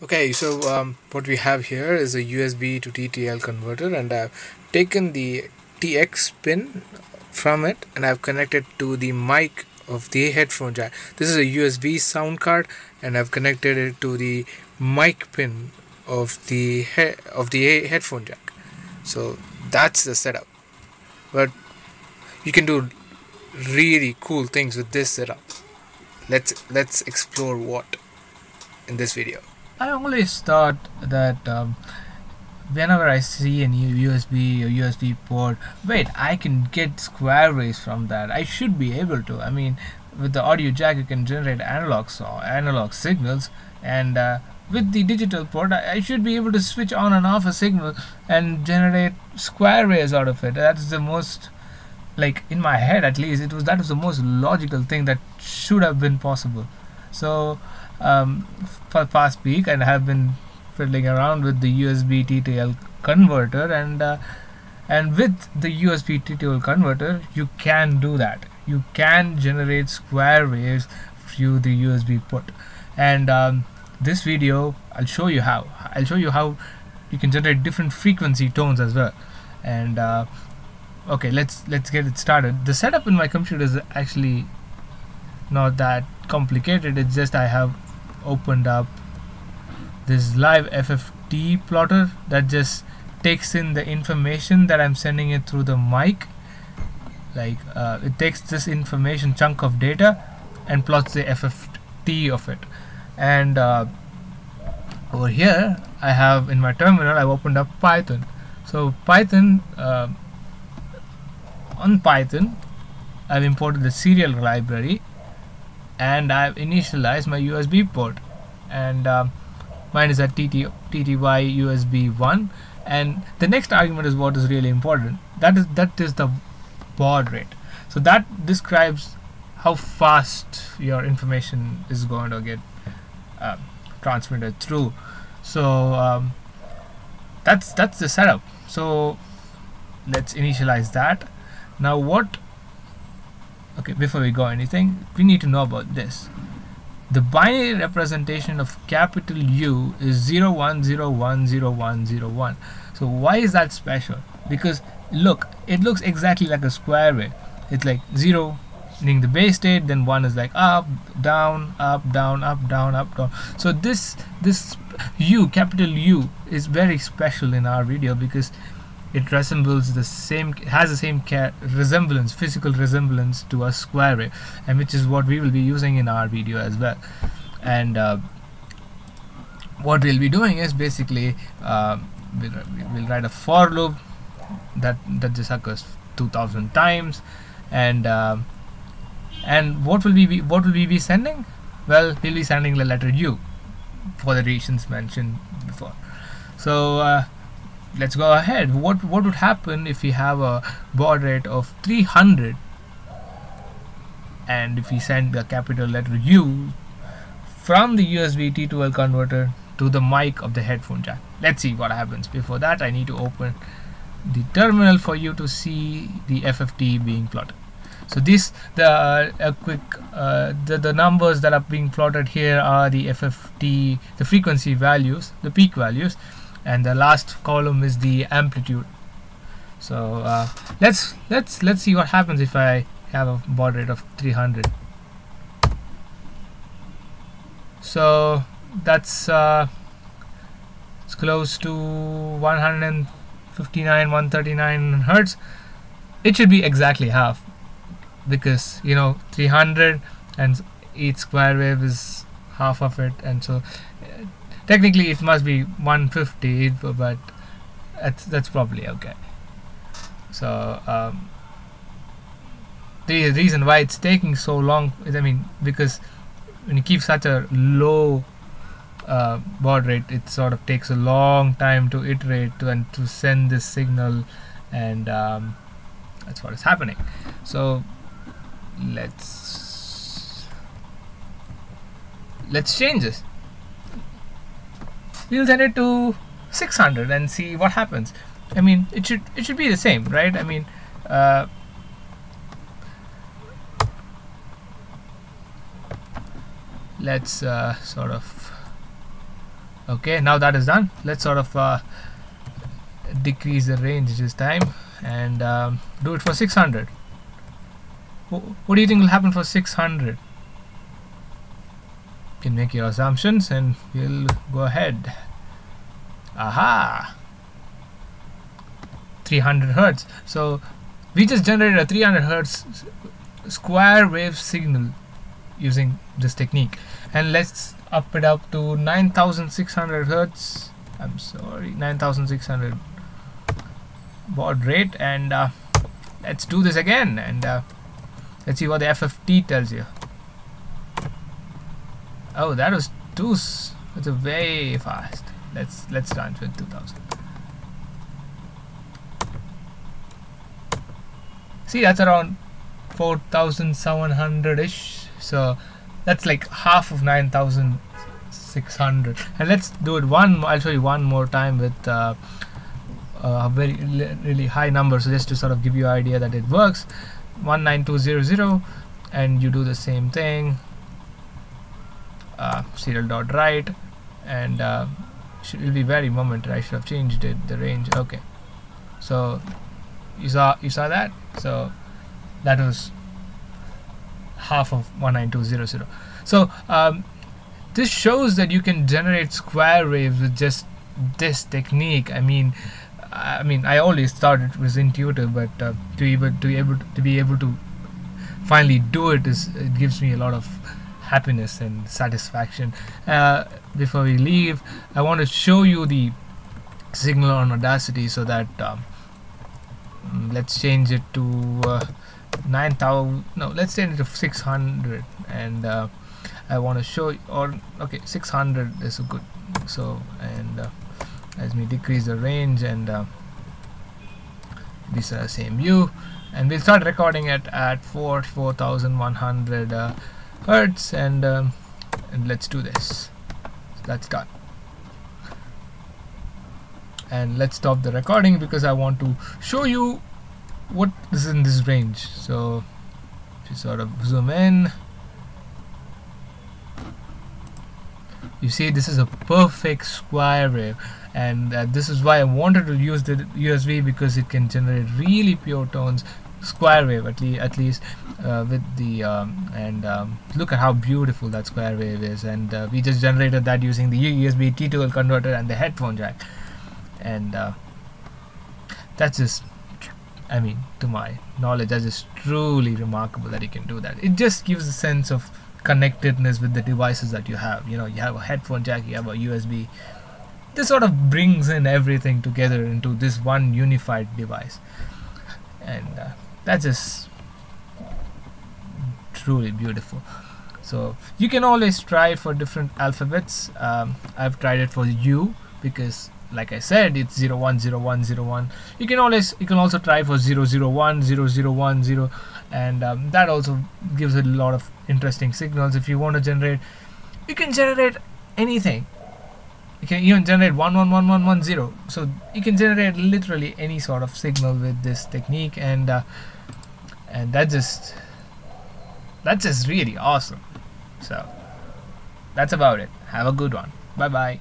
Okay, so what we have here is a USB to TTL converter, and I've taken the TX pin from it and I've connected to the mic of the headphone jack. This is a USB sound card, and I've connected it to the mic pin of the headphone jack. So that's the setup. But you can do really cool things with this setup. Let's explore what in this video. I always thought that whenever I see a new USB or USB port, wait, I can get square waves from that. I should be able to. I mean, with the audio jack, you can generate analog signals, and with the digital port, I should be able to switch on and off a signal and generate square waves out of it. That's the most, like in my head at least, that was the most logical thing that should have been possible. So for the past week, and I have been fiddling around with the USB TTL converter, and with the USB TTL converter you can do that. You can generate square waves through the USB port, and this video I'll show you how. You can generate different frequency tones as well. And okay, let's get it started. The setup in my computer is actually not that complicated. It's just I have opened up this live FFT plotter that just takes in the information that I'm sending it through the mic. Like it takes this information chunk of data and plots the FFT of it. And over here I have, in my terminal, I've opened up Python. So on Python I've imported the serial library, and I've initialized my USB port, and mine is at TTY USB 1, and the next argument is what is really important. That is the baud rate. So that describes how fast your information is going to get transmitted through. So that's the setup. So let's initialize that. Now before we go anything, we need to know about this. The binary representation of capital U is 01010101. So why is that special? Because look, it looks exactly like a square wave. It's like 0 meaning the base state, then 1 is like up, down, up, down, up, down, up, down. So this U, capital U, is very special in our video because it resembles the same, has the same physical resemblance to a square wave, and which is what we will be using in our video as well. And what we'll be doing is basically we'll write a for loop that just occurs 2000 times, and what will we be sending? Well, we'll be sending the letter U for the reasons mentioned before. So let's go ahead. What would happen if we have a baud rate of 300, and if we send the capital letter U from the USB T2L converter to the mic of the headphone jack? Let's see what happens. Before that, I need to open the terminal for you to see the FFT being plotted. So the numbers that are being plotted here are the FFT, the frequency values, the peak values, and the last column is the amplitude. So let's see what happens if I have a baud rate of 300. So that's it's close to 139 hertz. It should be exactly half, because 300 and each square wave is half of it, and so technically it must be 150, but that's probably okay. So the reason why it's taking so long is, because when you keep such a low baud rate, it sort of takes a long time to iterate and to send this signal, and that's what is happening. So let's change this. We'll send it to 600 and see what happens. It should be the same, right? Let's sort of Okay, now that is done. Let's sort of decrease the range this time and do it for 600. What do you think will happen for 600? You can make your assumptions and we'll go ahead. Aha! 300 hertz. So we just generated a 300 hertz square wave signal using this technique, and let's up it up to 9600 hertz. I'm sorry, 9600 baud rate, and let's do this again, and let's see what the FFT tells you. Oh, that was that's a way fast. Let's start with 2000. See, that's around 4700-ish. So that's like half of 9600. And let's do it I'll show you one more time with a very really high number. So just to sort of give you an idea that it works, 19200, and you do the same thing. Serial dot write, and it will be very momentary. I should have changed it, the range. Okay, so you saw that. So that was half of 19200. So this shows that you can generate square waves with just this technique. I mean, I always thought it was intuitive, but to be able to finally do it gives me a lot of happiness and satisfaction. Before we leave, I want to show you the signal on Audacity, so that let's change it to 9000. No, let's change it to 600, and I want to show you, okay, 600 is good. So, and as we decrease the range, and these are the same view, and we'll start recording it at 4100 hertz, and let's do this. So that's done, and let's stop the recording because I want to show you what is in this range. So if you sort of zoom in, you see this is a perfect square wave, and this is why I wanted to use the USB, because it can generate really pure tones, square wave at least with the look at how beautiful that square wave is. And we just generated that using the USB T2L converter and the headphone jack, and that's just, I mean, to my knowledge, that's just truly remarkable that you can do that. It just gives a sense of connectedness with the devices that you have. You know, you have a headphone jack, you have a USB. This sort of brings in everything together into this one unified device, and that's just truly beautiful. So you can always try for different alphabets. I've tried it for U because, like I said, it's 010101. You can also try for 001 0010, and that also gives a lot of interesting signals. If you want to generate, you can generate anything. You can even generate 111110. So you can generate literally any sort of signal with this technique, and that's just really awesome. So that's about it. Have a good one. Bye bye.